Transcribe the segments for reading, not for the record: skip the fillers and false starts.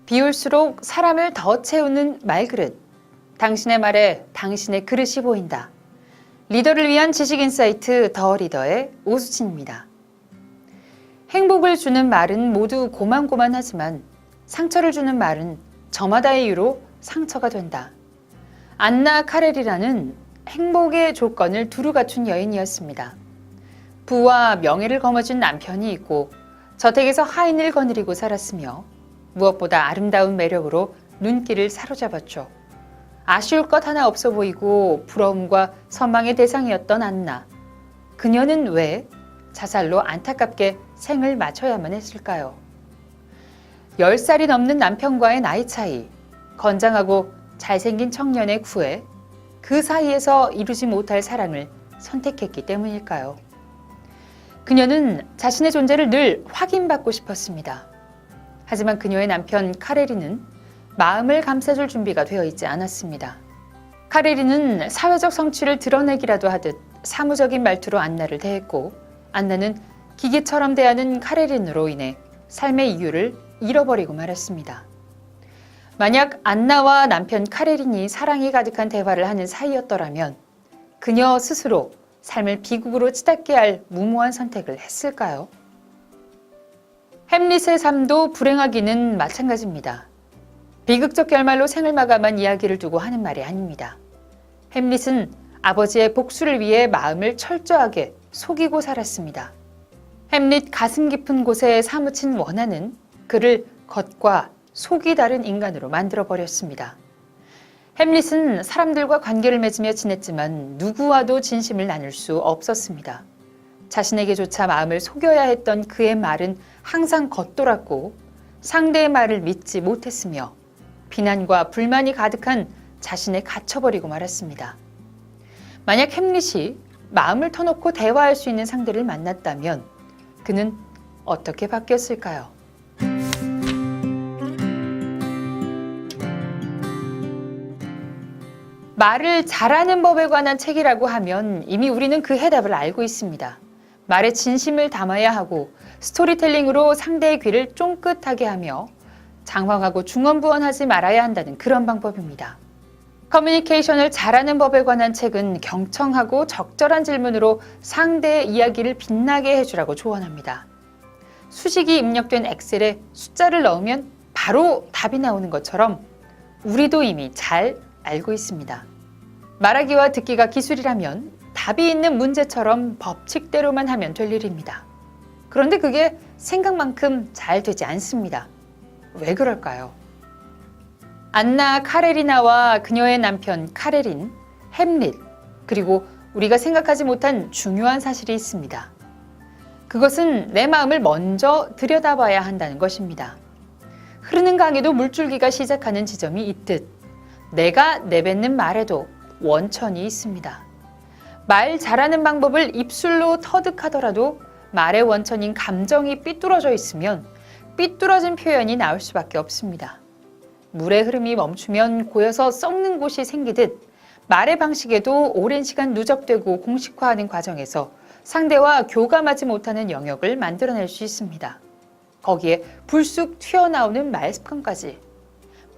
비울수록 사람을 더 채우는 말그릇. 당신의 말에 당신의 그릇이 보인다. 리더를 위한 지식 인사이트 더 리더의 오수진입니다. 행복을 주는 말은 모두 고만고만하지만 상처를 주는 말은 저마다의 이유로 상처가 된다. 안나 카렐이라는 행복의 조건을 두루 갖춘 여인이었습니다. 부와 명예를 거머쥔 남편이 있고 저택에서 하인을 거느리고 살았으며 무엇보다 아름다운 매력으로 눈길을 사로잡았죠. 아쉬울 것 하나 없어 보이고 부러움과 선망의 대상이었던 안나. 그녀는 왜 자살로 안타깝게 생을 마쳐야만 했을까요? 10살이 넘는 남편과의 나이 차이, 건장하고 잘생긴 청년의 구애, 그 사이에서 이루지 못할 사랑을 선택했기 때문일까요? 그녀는 자신의 존재를 늘 확인받고 싶었습니다. 하지만 그녀의 남편 카렐이는 마음을 감싸줄 준비가 되어 있지 않았습니다. 카렐이는 사회적 성취를 드러내기라도 하듯 사무적인 말투로 안나를 대했고, 안나는 기계처럼 대하는 카렐린으로 인해 삶의 이유를 잃어버리고 말았습니다. 만약 안나와 남편 카렐린이 사랑이 가득한 대화를 하는 사이였더라면 그녀 스스로 삶을 비극으로 치닫게 할 무모한 선택을 했을까요? 햄릿의 삶도 불행하기는 마찬가지입니다. 비극적 결말로 생을 마감한 이야기를 두고 하는 말이 아닙니다. 햄릿은 아버지의 복수를 위해 마음을 철저하게 속이고 살았습니다. 햄릿 가슴 깊은 곳에 사무친 원한은 그를 겉과 속이 다른 인간으로 만들어버렸습니다. 햄릿은 사람들과 관계를 맺으며 지냈지만 누구와도 진심을 나눌 수 없었습니다. 자신에게조차 마음을 속여야 했던 그의 말은 항상 겉돌았고 상대의 말을 믿지 못했으며 비난과 불만이 가득한 자신에 갇혀버리고 말았습니다. 만약 햄릿이 마음을 터놓고 대화할 수 있는 상대를 만났다면 그는 어떻게 바뀌었을까요? 말을 잘하는 법에 관한 책이라고 하면 이미 우리는 그 해답을 알고 있습니다. 말에 진심을 담아야 하고 스토리텔링으로 상대의 귀를 쫑긋하게 하며 장황하고 중언부언하지 말아야 한다는 그런 방법입니다. 커뮤니케이션을 잘하는 법에 관한 책은 경청하고 적절한 질문으로 상대의 이야기를 빛나게 해주라고 조언합니다. 수식이 입력된 엑셀에 숫자를 넣으면 바로 답이 나오는 것처럼 우리도 이미 잘 알고 있습니다. 말하기와 듣기가 기술이라면 답이 있는 문제처럼 법칙대로만 하면 될 일입니다. 그런데 그게 생각만큼 잘 되지 않습니다. 왜 그럴까요? 안나 카레리나와 그녀의 남편 카레린, 햄릿, 그리고 우리가 생각하지 못한 중요한 사실이 있습니다. 그것은 내 마음을 먼저 들여다봐야 한다는 것입니다. 흐르는 강에도 물줄기가 시작하는 지점이 있듯 내가 내뱉는 말에도 원천이 있습니다. 말 잘하는 방법을 입술로 터득하더라도 말의 원천인 감정이 삐뚤어져 있으면 삐뚤어진 표현이 나올 수밖에 없습니다. 물의 흐름이 멈추면 고여서 썩는 곳이 생기듯 말의 방식에도 오랜 시간 누적되고 공식화하는 과정에서 상대와 교감하지 못하는 영역을 만들어낼 수 있습니다. 거기에 불쑥 튀어나오는 말 습관까지.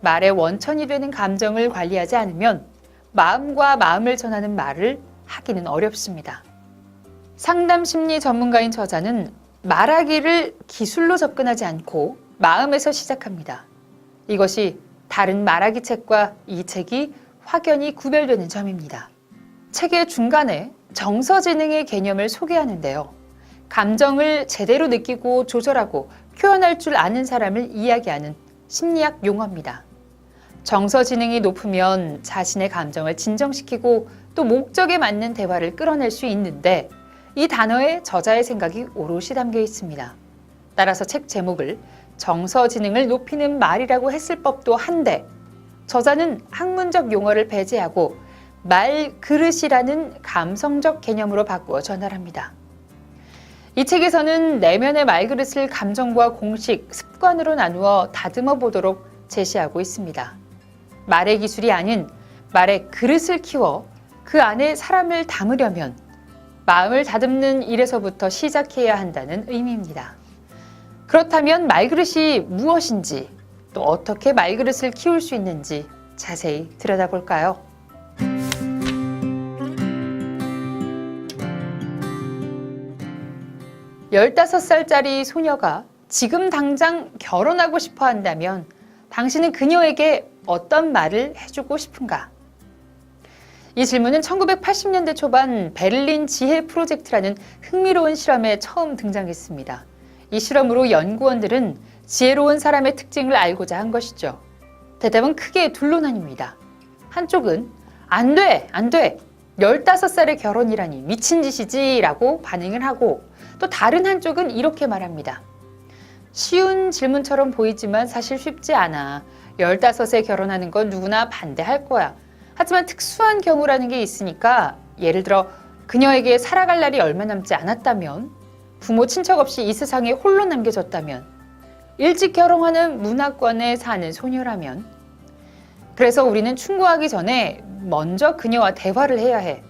말의 원천이 되는 감정을 관리하지 않으면 마음과 마음을 전하는 말을 하기는 어렵습니다. 상담 심리 전문가인 저자는 말하기를 기술로 접근하지 않고 마음에서 시작합니다. 이것이 다른 말하기 책과 이 책이 확연히 구별되는 점입니다. 책의 중간에 정서지능의 개념을 소개하는데요. 감정을 제대로 느끼고 조절하고 표현할 줄 아는 사람을 이야기하는 심리학 용어입니다. 정서지능이 높으면 자신의 감정을 진정시키고 또 목적에 맞는 대화를 끌어낼 수 있는데 이 단어에 저자의 생각이 오롯이 담겨 있습니다. 따라서 책 제목을 정서지능을 높이는 말이라고 했을 법도 한데 저자는 학문적 용어를 배제하고 말그릇이라는 감성적 개념으로 바꾸어 전달합니다. 이 책에서는 내면의 말그릇을 감정과 공식, 습관으로 나누어 다듬어 보도록 제시하고 있습니다. 말의 기술이 아닌 말의 그릇을 키워 그 안에 사람을 담으려면 마음을 다듬는 일에서부터 시작해야 한다는 의미입니다. 그렇다면 말그릇이 무엇인지, 또 어떻게 말그릇을 키울 수 있는지 자세히 들여다볼까요? 15살짜리 소녀가 지금 당장 결혼하고 싶어 한다면 당신은 그녀에게 어떤 말을 해주고 싶은가? 이 질문은 1980년대 초반 베를린 지혜 프로젝트라는 흥미로운 실험에 처음 등장했습니다. 이 실험으로 연구원들은 지혜로운 사람의 특징을 알고자 한 것이죠. 대답은 크게 둘로 나뉩니다. 한쪽은 안 돼! 15살의 결혼이라니 미친 짓이지 라고 반응을 하고, 또 다른 한쪽은 이렇게 말합니다. 쉬운 질문처럼 보이지만 사실 쉽지 않아. 15에 결혼하는 건 누구나 반대할 거야. 하지만 특수한 경우라는 게 있으니까, 예를 들어 그녀에게 살아갈 날이 얼마 남지 않았다면, 부모 친척 없이 이 세상에 홀로 남겨졌다면, 일찍 결혼하는 문화권에 사는 소녀라면, 그래서 우리는 충고하기 전에 먼저 그녀와 대화를 해야 해.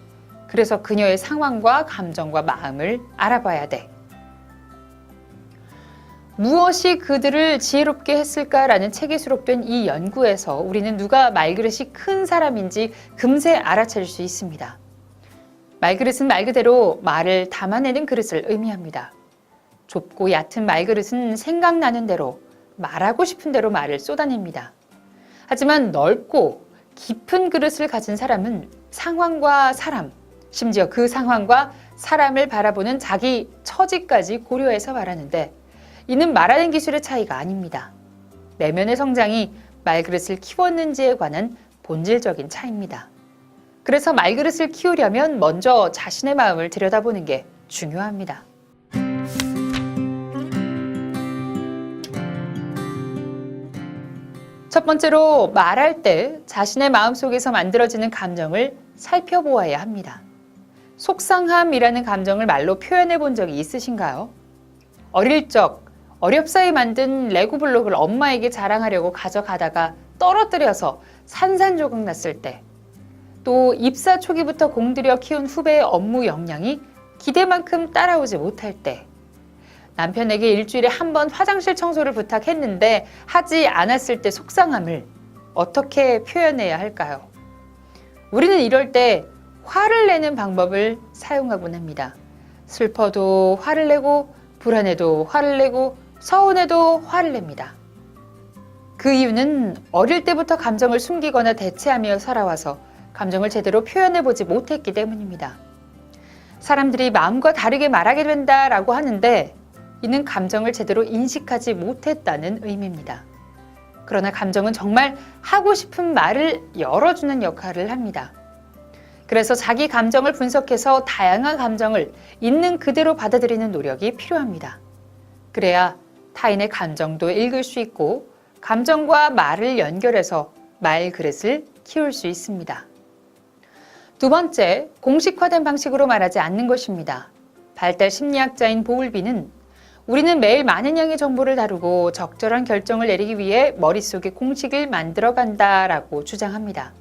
그래서 그녀의 상황과 감정과 마음을 알아봐야 돼. 무엇이 그들을 지혜롭게 했을까라는 책에 수록된 이 연구에서 우리는 누가 말그릇이 큰 사람인지 금세 알아차릴 수 있습니다. 말그릇은 말 그대로 말을 담아내는 그릇을 의미합니다. 좁고 얕은 말그릇은 생각나는 대로, 말하고 싶은 대로 말을 쏟아냅니다. 하지만 넓고 깊은 그릇을 가진 사람은 상황과 사람, 심지어 그 상황과 사람을 바라보는 자기 처지까지 고려해서 말하는데, 이는 말하는 기술의 차이가 아닙니다. 내면의 성장이 말그릇을 키웠는지에 관한 본질적인 차이입니다. 그래서 말그릇을 키우려면 먼저 자신의 마음을 들여다보는 게 중요합니다. 첫 번째로, 말할 때 자신의 마음속에서 만들어지는 감정을 살펴보아야 합니다. 속상함이라는 감정을 말로 표현해 본 적이 있으신가요? 어릴 적 어렵사이 만든 레고 블록을 엄마에게 자랑하려고 가져가다가 떨어뜨려서 산산조각 났을 때, 또 입사 초기부터 공들여 키운 후배의 업무 역량이 기대만큼 따라오지 못할 때, 남편에게 일주일에 한 번 화장실 청소를 부탁했는데 하지 않았을 때 속상함을 어떻게 표현해야 할까요? 우리는 이럴 때 화를 내는 방법을 사용하곤 합니다. 슬퍼도 화를 내고, 불안해도 화를 내고, 서운해도 화를 냅니다. 그 이유는 어릴 때부터 감정을 숨기거나 대체하며 살아와서 감정을 제대로 표현해보지 못했기 때문입니다. 사람들이 마음과 다르게 말하게 된다라고 하는데, 이는 감정을 제대로 인식하지 못했다는 의미입니다. 그러나 감정은 정말 하고 싶은 말을 열어주는 역할을 합니다. 그래서 자기 감정을 분석해서 다양한 감정을 있는 그대로 받아들이는 노력이 필요합니다. 그래야 타인의 감정도 읽을 수 있고, 감정과 말을 연결해서 말 그릇을 키울 수 있습니다. 두 번째, 공식화된 방식으로 말하지 않는 것입니다. 발달 심리학자인 보울비는 우리는 매일 많은 양의 정보를 다루고 적절한 결정을 내리기 위해 머릿속에 공식을 만들어 간다라고 주장합니다.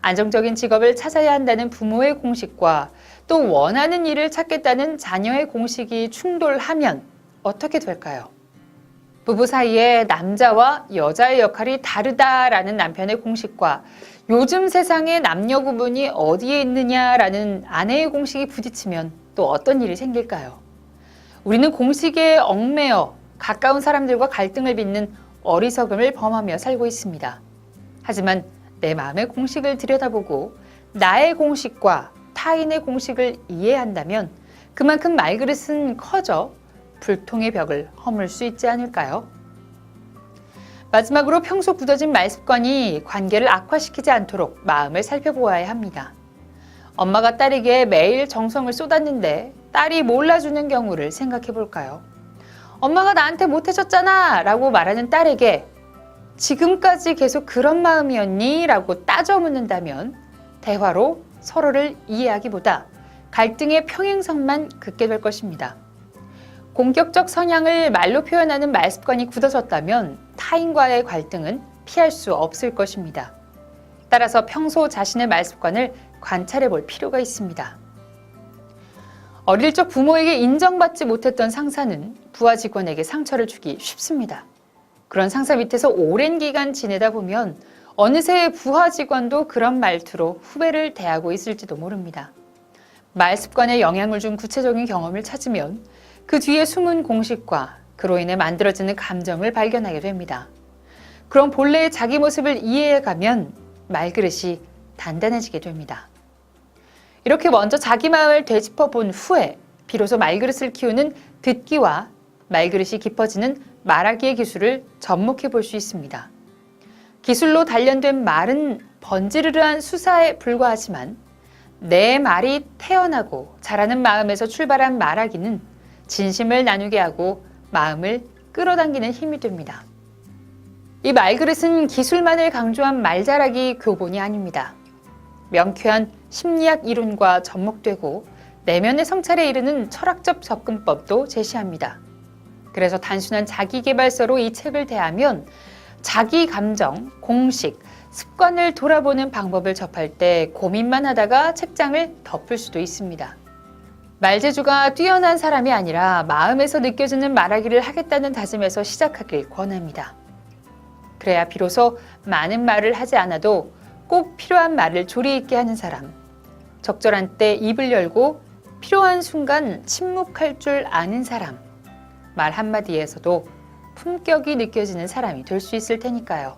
안정적인 직업을 찾아야 한다는 부모의 공식과 또 원하는 일을 찾겠다는 자녀의 공식이 충돌하면 어떻게 될까요? 부부 사이에 남자와 여자의 역할이 다르다라는 남편의 공식과 요즘 세상의 남녀 구분이 어디에 있느냐라는 아내의 공식이 부딪히면 또 어떤 일이 생길까요? 우리는 공식에 얽매여 가까운 사람들과 갈등을 빚는 어리석음을 범하며 살고 있습니다. 하지만 내 마음의 공식을 들여다보고 나의 공식과 타인의 공식을 이해한다면 그만큼 말그릇은 커져 불통의 벽을 허물 수 있지 않을까요? 마지막으로 평소 굳어진 말습관이 관계를 악화시키지 않도록 마음을 살펴보아야 합니다. 엄마가 딸에게 매일 정성을 쏟았는데 딸이 몰라주는 경우를 생각해 볼까요? 엄마가 나한테 못해줬잖아 라고 말하는 딸에게 지금까지 계속 그런 마음이었니? 라고 따져 묻는다면 대화로 서로를 이해하기보다 갈등의 평행선만 긋게 될 것입니다. 공격적 성향을 말로 표현하는 말습관이 굳어졌다면 타인과의 갈등은 피할 수 없을 것입니다. 따라서 평소 자신의 말습관을 관찰해 볼 필요가 있습니다. 어릴 적 부모에게 인정받지 못했던 상사는 부하 직원에게 상처를 주기 쉽습니다. 그런 상사 밑에서 오랜 기간 지내다 보면 어느새 부하 직원도 그런 말투로 후배를 대하고 있을지도 모릅니다. 말 습관에 영향을 준 구체적인 경험을 찾으면 그 뒤에 숨은 공식과 그로 인해 만들어지는 감정을 발견하게 됩니다. 그럼 본래의 자기 모습을 이해해가면 말그릇이 단단해지게 됩니다. 이렇게 먼저 자기 마음을 되짚어 본 후에 비로소 말그릇을 키우는 듣기와 말그릇이 깊어지는 말하기의 기술을 접목해 볼 수 있습니다. 기술로 단련된 말은 번지르르한 수사에 불과하지만 내 말이 태어나고 자라는 마음에서 출발한 말하기는 진심을 나누게 하고 마음을 끌어당기는 힘이 됩니다. 이 말그릇은 기술만을 강조한 말잘하기 교본이 아닙니다. 명쾌한 심리학 이론과 접목되고 내면의 성찰에 이르는 철학적 접근법도 제시합니다. 그래서 단순한 자기계발서로 이 책을 대하면 자기 감정, 공식, 습관을 돌아보는 방법을 접할 때 고민만 하다가 책장을 덮을 수도 있습니다. 말재주가 뛰어난 사람이 아니라 마음에서 느껴지는 말하기를 하겠다는 다짐에서 시작하길 권합니다. 그래야 비로소 많은 말을 하지 않아도 꼭 필요한 말을 조리 있게 하는 사람, 적절한 때 입을 열고 필요한 순간 침묵할 줄 아는 사람, 말 한마디에서도 품격이 느껴지는 사람이 될 수 있을 테니까요.